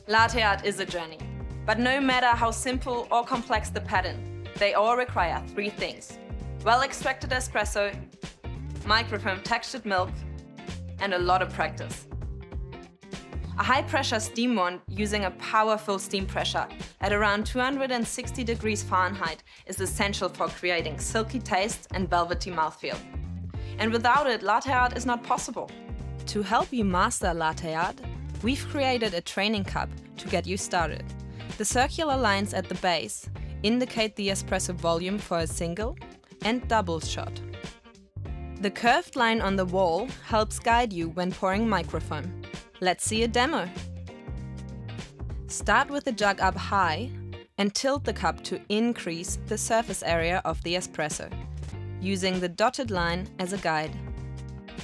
Latte art is a journey, but no matter how simple or complex the pattern, they all require three things: well-extracted espresso, microfoam textured milk, and a lot of practice. A high-pressure steam wand using a powerful steam pressure at around 260 degrees Fahrenheit is essential for creating silky taste and velvety mouthfeel. And without it, latte art is not possible. To help you master latte art, we've created a training cup to get you started. The circular lines at the base indicate the espresso volume for a single and double shot. The curved line on the wall helps guide you when pouring microfoam. Let's see a demo. Start with the jug up high and tilt the cup to increase the surface area of the espresso, using the dotted line as a guide.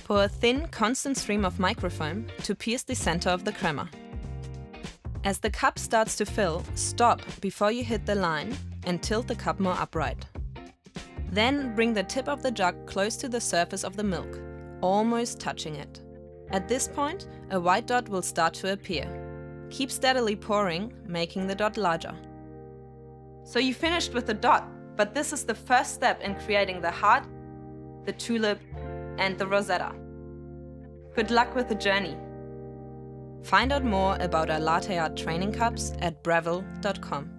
Pour a thin, constant stream of microfoam to pierce the center of the crema. As the cup starts to fill, stop before you hit the line and tilt the cup more upright. Then bring the tip of the jug close to the surface of the milk, almost touching it. At this point, a white dot will start to appear. Keep steadily pouring, making the dot larger. So you finished with the dot, but this is the first step in creating the heart, the tulip, and the rosetta. Good luck with the journey. Find out more about our latte art training cups at breville.com.